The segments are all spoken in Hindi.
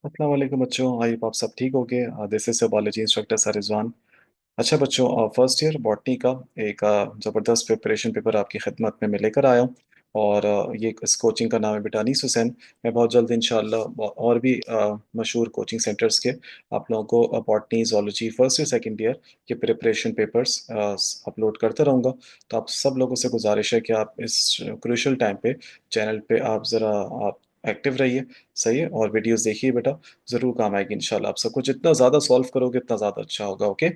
अस्सलाम वालेकुम बच्चों। आई आप सब ठीक हो गए। This is biology instructor sir Rizwan. अच्छा बच्चों, फर्स्ट ईयर बॉटनी का एक ज़बरदस्त प्रिपरेशन पेपर आपकी खिदमत में मैं लेकर आया हूँ। और ये इस कोचिंग का नाम है बेटा अनीस हुसैन। मैं बहुत जल्द इंशाल्लाह और भी मशहूर कोचिंग सेंटर्स के आप लोगों को botany zoology first year second year के प्रिपरेशन पेपर्स अपलोड करता रहूँगा। तो आप सब लोगों से गुजारिश है कि आप इस क्रूशल टाइम पे चैनल पे आप ज़रा आप एक्टिव रहिए। सही है, और वीडियोस देखिए बेटा, ज़रूर काम आएगी इंशाल्लाह। आप सबको जितना ज़्यादा सॉल्व करोगे उतना ज़्यादा अच्छा होगा। ओके।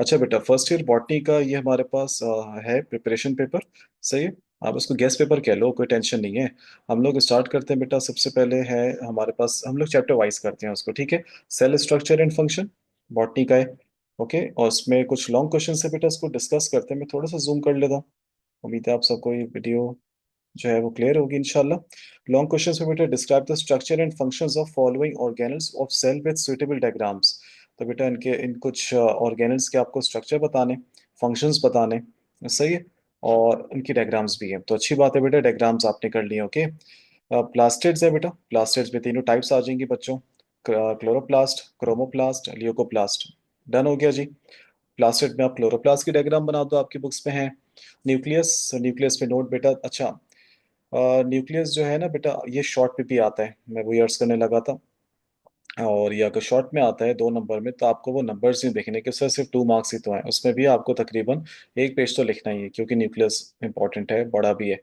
अच्छा बेटा, फर्स्ट ईयर बॉटनी का ये हमारे पास है प्रिपरेशन पेपर। सही है, आप उसको गेस्ट पेपर कह लो, कोई टेंशन नहीं है। हम लोग स्टार्ट करते हैं बेटा। सबसे पहले है हमारे पास, हम लोग चैप्टर वाइज करते हैं उसको, ठीक है। Cell structure and function botany का है। ओके, और उसमें कुछ लॉन्ग क्वेश्चन है बेटा, उसको डिस्कस करते हैं। मैं थोड़ा सा जूम कर लेता हूँ। उम्मीद है आप सबको ये वीडियो जो है वो क्लियर होगी इंशाल्लाह। लॉन्ग क्वेश्चंस में बेटा, describe the structure and functions of following organelles of cell with suitable diagrams. तो बेटा इनके इन कुछ ऑर्गेनल्स के आपको स्ट्रक्चर बताने, फंक्शंस बताने। सही है, और उनकी डायग्राम्स भी हैं। तो अच्छी बात है बेटा, डायग्राम्स आपने कर लिए। ओके। प्लास्टिड्स है बेटा, प्लास्टिड्स में तीनों टाइप्स आ जाएंगी बच्चों। Chloroplast, chromoplast, लियोकोप्लास्ट। डन हो गया जी। प्लास्टिड में आप क्लोरोप्लास्ट की डायग्राम बना दो, आपकी बुक्स में है। न्यूक्लियस, न्यूक्लियस पे नोट बेटा। अच्छा, न्यूक्लियस जो है ना बेटा, ये शॉर्ट पे भी आता है, मैं वही अर्ज करने लगा था। और ये अगर शॉर्ट में आता है 2 नंबर में, तो आपको वो नंबर्स नहीं देखने के, सर सिर्फ 2 मार्क्स ही तो हैं उसमें भी। आपको तकरीबन एक पेज तो लिखना ही है, क्योंकि न्यूक्लियस इंपॉर्टेंट है, बड़ा भी है।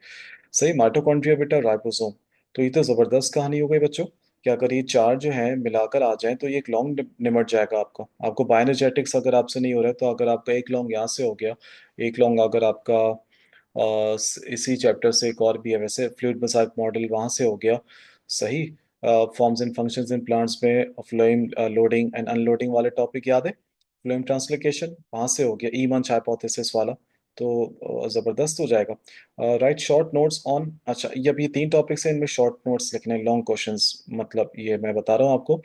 सही। माइटोकॉन्ड्रिया बेटा, राइबोसोम। तो ये तो जबरदस्त कहानी हो गई बच्चों कि अगर ये चार जो है मिलाकर आ जाए तो ये एक लॉन्ग निमट जाएगा। आपको बायोएनर्जेटिक्स अगर आपसे नहीं हो रहा है, तो अगर आपका एक लॉन्ग यहाँ से हो गया, एक लॉन्ग अगर आपका इसी चैप्टर से एक और भी है वैसे, फ्लूइड मोज़ाइक मॉडल वहां से हो गया। सही। Forms and functions in plants में फ्लोएम लोडिंग एंड अनलोडिंग वाले टॉपिक याद है। फ्लोएम ट्रांसलोकेशन वहां से हो गया, ई मंच हाइपोथेसिस वाला। तो जबरदस्त हो जाएगा। राइट शॉर्ट नोट्स ऑन, अच्छा ये अब ये 3 टॉपिक्स हैं, इनमें शॉर्ट नोट्स लिखने हैं, लॉन्ग क्वेश्चंस मतलब ये मैं बता रहा हूँ आपको।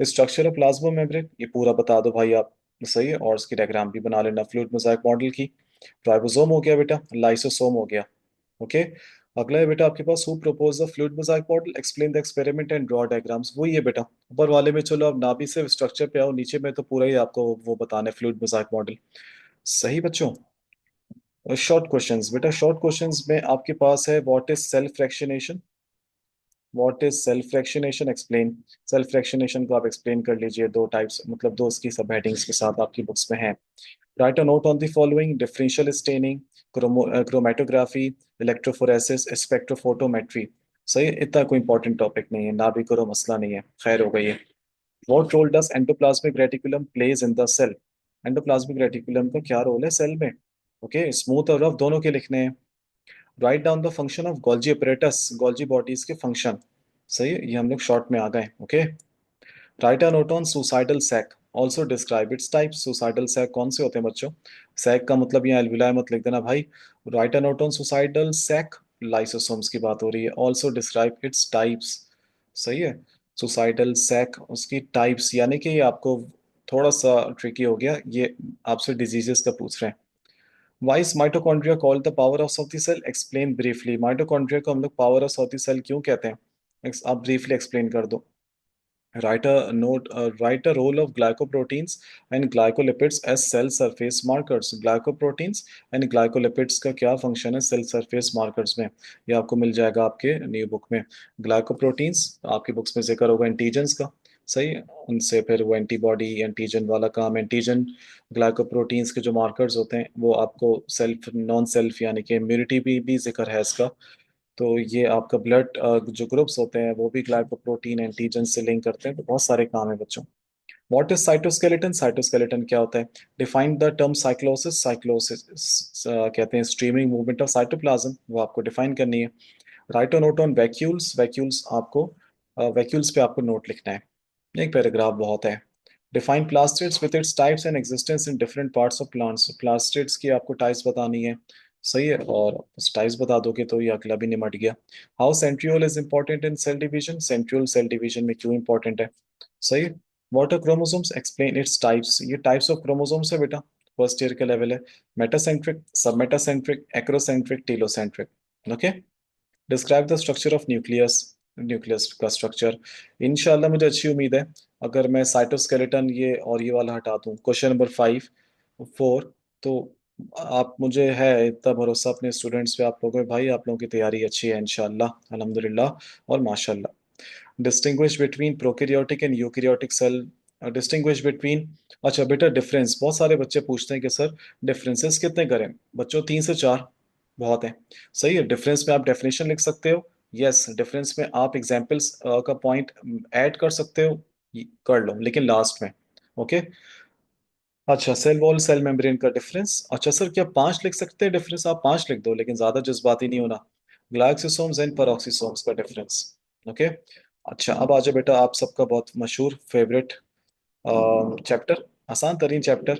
स्ट्रक्चर ऑफ प्लाज्मा मेम्ब्रेन ये पूरा बता दो भाई आप। सही है, और उसकी डायग्राम भी बना लेना फ्लूइड मोज़ाइक मॉडल की। राइबोसोम हो गया बेटा, लाइसोसोम हो गया। ओके। अगला है बेटा आपके पास, who propose the fluid mosaic model, explain the experiment and draw diagrams. वही है बेटा ऊपर वाले में। चलो अब ना भी सिर्फ स्ट्रक्चर पे आओ, नीचे में तो पूरा ही आपको वो बताना है, फ्लूइड मोज़ाइक मॉडल। सही बच्चों। शॉर्ट क्वेश्चंस बेटा, शॉर्ट क्वेश्चंस में आपके पास है, what is self fractionation. What is self fractionation, explain. Self fractionation को आप एक्सप्लेन कर लीजिए, 2 टाइप्स मतलब 2 उसकी सब हेडिंग्स के साथ आपकी बुक्स में है। Right a note on the following, differential staining, chromatography, electrophoresis, spectrophotometry. सही है, इतना कोई इंपॉर्टेंट टॉपिक नहीं है, ना भी करो मसला नहीं है, खैर हो गई है। What role does endoplasmic reticulum plays in the cell. Endoplasmic reticulum का क्या रोल है सेल में। ओके, स्मूथ और रफ दोनों के लिखने हैं। Write down the function of Golgi apparatus, Golgi bodies के फंक्शन। सही है, ये हम लोग शॉर्ट में आ गए। Okay. Write a note on suicidal sac, also describe its type. Suicidal sac कौन से होते हैं बच्चों। सैक का मतलब यहाँ एल्विलाय मत लिख देना भाई। Write a note on suicidal sac, lysosomes की बात हो रही है। Also describe its types. सही है। सुसाइडल सैक उसकी टाइप्स, यानी कि ये आपको थोड़ा सा ट्रिकी हो गया ये, आपसे डिजीजेस का पूछ रहे हैं। Why is mitochondria called the power house of the cell, explain briefly. Mitochondria को हम लोग power house of the cell क्यों कहते हैं, आप ब्रीफली एक्सप्लेन कर दो। Write a role of glycoproteins and glycolipids as cell surface markers. Glycoproteins and glycolipids का क्या फंक्शन है सेल सरफेस मार्कर्स में, ये आपको मिल जाएगा आपके न्यू बुक में। ग्लाइकोप्रोटीन्स आपकी बुक्स में जिक्र होगा एंटीजन्स का। सही है? उनसे फिर वो एंटीबॉडी एंटीजन वाला काम, एंटीजन ग्लाइकोप्रोटीन्स के जो मार्कर्स होते हैं वो आपको सेल्फ नॉन सेल्फ यानी कि इम्यूनिटी भी जिक्र है इसका। तो ये आपका ब्लड जो ग्रुप्स होते हैं वो भी ग्लाइकोप्रोटीन एंटीजन से लिंक करते हैं, तो बहुत सारे काम है बच्चों। व्हाट इज साइटोस्केलेटन, साइटोस्केलेटन क्या होता है। Define the term cyclosis, cyclosis कहते हैं स्ट्रीमिंग मूवमेंट ऑफ साइटोप्लाज्म, वो आपको डिफाइन करनी है। Right a note on vacuoles, vacuoles आपको वैक्यूल्स पे आपको नोट लिखना है, एक पैराग्राफ बहुत है। Define plastids with its types and existence in different parts of plants, plastids की आपको टाइप्स बतानी है। सही है, और टाइप्स बता दोगे तो ये अगला भी निमट गया। How centriole is important in cell division, centriole cell division में क्यों इंपॉर्टेंट है। सही है। What are chromosomes, explain its types, ये टाइप्स ऑफ क्रोमोसोम्स है बेटा, फर्स्ट ईयर का लेवल है। Metacentric, submetacentric, acrocentric, telocentric. Okay. Describe the structure of nucleus, nucleus का स्ट्रक्चर। इंशाल्लाह मुझे अच्छी उम्मीद है। अगर मैं साइटोस्केलेटन ये और ये वाला हटा दूं, क्वेश्चन नंबर 5 4, तो आप मुझे है इतना भरोसा अपने स्टूडेंट्स पे आप लोगों पे भाई, आप लोगों की तैयारी अच्छी है इंशाल्लाह अल्हम्दुलिल्लाह और माशाल्लाह। Distinguish between prokaryotic and eukaryotic cell. Distinguish between, अच्छा बेटा डिफरेंस बहुत सारे बच्चे पूछते हैं कि सर डिफरेंसेस कितने करें। बच्चों 3 से 4 बहुत है। सही है, डिफरेंस में आप डेफिनेशन लिख सकते हो। यस, डिफरेंस में आप एग्जाम्पल्स का पॉइंट ऐड कर सकते हो, कर लो लेकिन लास्ट में। ओके। अच्छा, सेल वॉल सेल मेम्ब्रेन का डिफरेंस, अच्छा सर क्या 5 लिख सकते हैं डिफरेंस? आप 5 लिख दो लेकिन ज्यादा जज्बाती नहीं होना। ग्लाइक्सोसोम्स एंड पेरोक्सिसोम्स का डिफरेंस। ओके। अच्छा अब आ जाओ बेटा, आप सबका बहुत मशहूर फेवरेट चैप्टर, आसान तरीन चैप्टर,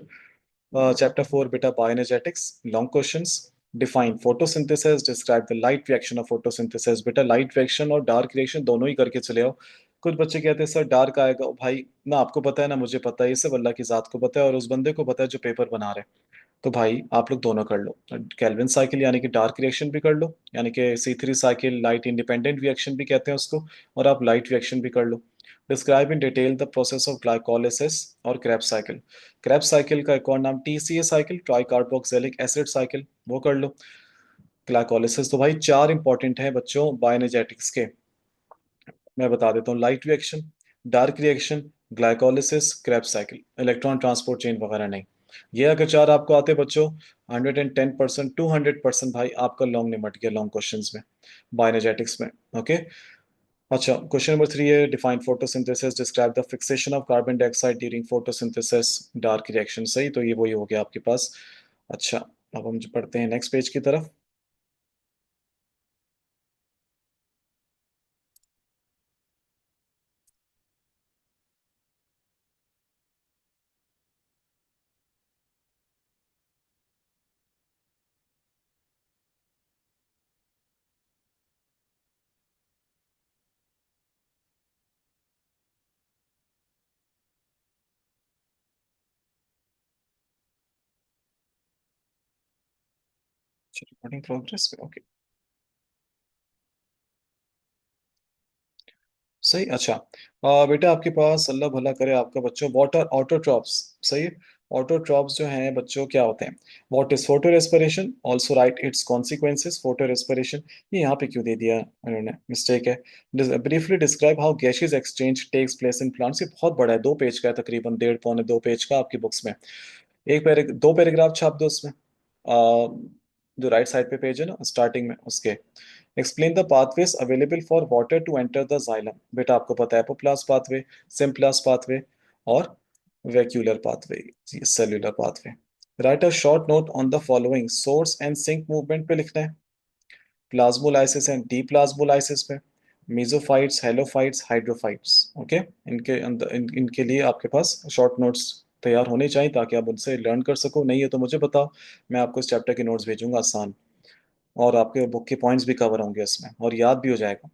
चैप्टर 4 बेटा bioenergetics. Long questions. Define photosynthesis, describe the light reaction of photosynthesis. बेटा लाइट रिएक्शन और डार्क रिएक्शन दोनों ही करके चले आओ। कुछ बच्चे कहते हैं सर डार्क आएगा, ओ भाई ना आपको पता है ना मुझे पता है, ये सब अल्लाह की जात को पता है और उस बंदे को पता है जो पेपर बना रहे हैं। तो भाई आप लोग दोनों कर लो। कैल्विन साइकिल यानी कि डार्क रिएक्शन भी कर लो, यानी कि C3 cycle light independent reaction भी कहते हैं उसको, और आप लाइट रिएक्शन भी कर लो। Describe in detail the process of glycolysis और क्रेब्स साइकिल। क्रेब्स साइकिल का एक और नाम TCA cycle, tri carboxylic acid cycle, वो कर लो। ग्लाइकोलिसिस तो भाई 4 इंपॉर्टेंट है बच्चों बायोएनर्जेटिक्स के, मैं बता देता हूँ। Light reaction, dark reaction, glycolysis, Krebs cycle, electron transport chain वगैरह नहीं। ये अगर 4 आपको आते बच्चों, 110%, 200% भाई आपका लॉन्ग निमट गया लॉन्ग क्वेश्चन में, बायोएनर्जेटिक्स में। ओके। अच्छा क्वेश्चन नंबर 3 है define photosynthesis, describe the fixation of carbon dioxide during photosynthesis, dark reaction. सही, तो ये वही हो गया आपके पास। अच्छा अब हम पढ़ते हैं नेक्स्ट पेज की तरफ। रिकॉर्डिंग प्रोग्रेस पे, ओके। सही। अच्छा बेटा आपके पास अल्लाह भला करे आपका बच्चों, वाटर ऑटोट्रॉप्स। सही है। ऑटोट्रॉप्स जो हैं बच्चों क्या होते हैं? What is photo respiration, also write its consequences. Photo respiration ये यहाँ पे क्यों दे दिया इन्होंने, मिस्टेक है। Briefly describe how gases exchange takes place in plants. ये बहुत बड़ा है, 2 पेज का है तकरीबन, 1.5 पौने 2 पेज का आपकी बुक्स में। दो पैराग्राफ छाप दो उसमें। जो राइट साइड पे पेज है ना स्टार्टिंग में उसके, explain the pathways available for water to enter the xylem. बेटा आपको पता है एपोप्लास्ट पाथवे, सिम्प्लास्ट पाथवे और vacuolar pathway, cellular pathway. Write a short note on the following source and sink movement पे लिखना है। प्लाज्मोलाइसिस एंड डी प्लाज्मोलाइसिस पे, मीजोफाइट्स, हेलोफाइट्स, हाइड्रोफाइट्स। ओके। इनके अंदर इनके लिए आपके पास शॉर्ट नोट्स तैयार होने चाहिए ताकि आप उनसे लर्न कर सको। नहीं है तो मुझे बताओ, मैं आपको इस चैप्टर के नोट्स भेजूंगा आसान, और आपके बुक के पॉइंट्स भी कवर होंगे इसमें और याद भी हो जाएगा।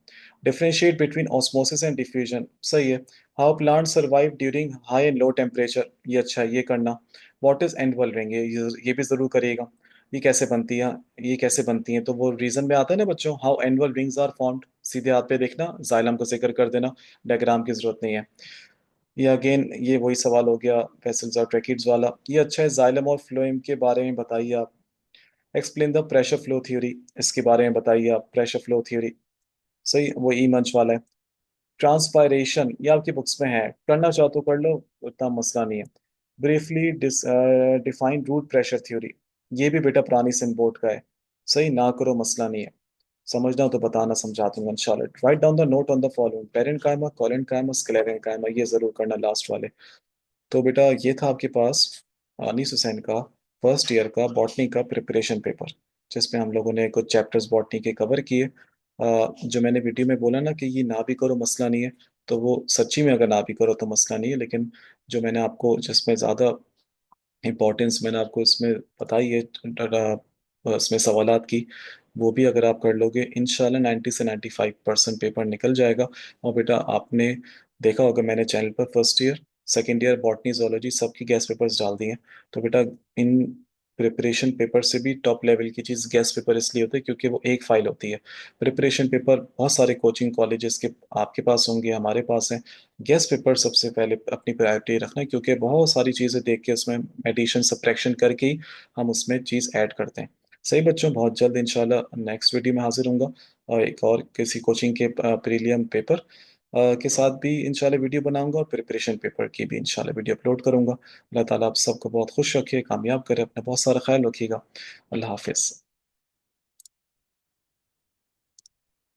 Differentiate between osmosis and diffusion. सही है। How plant survive during high and low temperature, ये अच्छा है, ये करना। व्हाट इज एंडवल रिंग, ये भी जरूर करिएगा। ये कैसे बनती है, ये कैसे बनती है, तो वो रीजन में आता है ना बच्चों, how annual rings are formed. सीधे हाथ पे देखना, जाइलम को जिक्र कर देना, डायग्राम की जरूरत नहीं है। ये अगेन ये वही सवाल हो गया वेसल्स और ट्रैकिड्स वाला। ये अच्छा है, जाइलम और फ्लोएम के बारे में बताइए आप। Explain the pressure flow theory, इसके बारे में बताइए आप, प्रेशर फ्लो थ्योरी। सही, वो ई मंच वाला है। ट्रांसपायरेशन ये आपकी बुक्स में है, करना चाहो तो कर लो, उतना मसला नहीं है। Briefly define root pressure theory, ये भी बेटा पुरानी सिंध बोर्ड का है। सही, ना करो मसला नहीं है, समझना हो तो बताना, समझा दूंगा इंशाल्लाह। Right down the note on the following, parent कायमा, कॉलेंट कायमा, स्क्लेरेंट कायमा, ये जरूर करना लास्ट वाले। तो बेटा ये था आपके पास अनीस हुसैन का फर्स्ट ईयर का बॉटनी का प्रिपरेशन पेपर, जिसमें हम लोगों ने कुछ चैप्टर्स बॉटनी के कवर किए। जो मैंने वीडियो में बोला ना कि ये ना भी करो मसला नहीं है, तो वो सच्ची में अगर ना भी करो तो मसला नहीं है, लेकिन जो मैंने आपको जिसमें ज़्यादा इम्पोर्टेंस मैंने आपको इसमें बताई है, इसमें सवालात की, वो भी अगर आप कर लोगे इंशाल्लाह 90 से 95% पेपर निकल जाएगा। और बेटा आपने देखा होगा मैंने चैनल पर first year, second year botany, zoology सबकी गैस पेपर्स डाल दिए हैं। तो बेटा इन प्रिपरेशन पेपर से भी टॉप लेवल की चीज़ गेस्ट पेपर इसलिए होता है क्योंकि वो एक फाइल होती है। प्रिपरेशन पेपर बहुत सारे कोचिंग कॉलेजेस के आपके पास होंगे, हमारे पास हैं। गेस्ट पेपर सबसे पहले अपनी प्रायोरिटी रखना, क्योंकि बहुत सारी चीज़ें देख के उसमें एडिशन सब्ट्रैक्शन करके ही हम उसमें चीज़ ऐड करते हैं। सही बच्चों, बहुत जल्द इंशाल्लाह नेक्स्ट वीडियो में हाजिर होऊंगा और एक और किसी कोचिंग के प्रीलियम पेपर के साथ भी इंशाल्लाह वीडियो बनाऊंगा, और प्रिपरेशन पेपर की भी इंशाल्लाह वीडियो अपलोड करूंगा। अल्लाह ताला आप सबको बहुत खुश रखे, कामयाब करे, अपना बहुत सारा ख्याल रखिएगा। अल्लाह हाफिज़।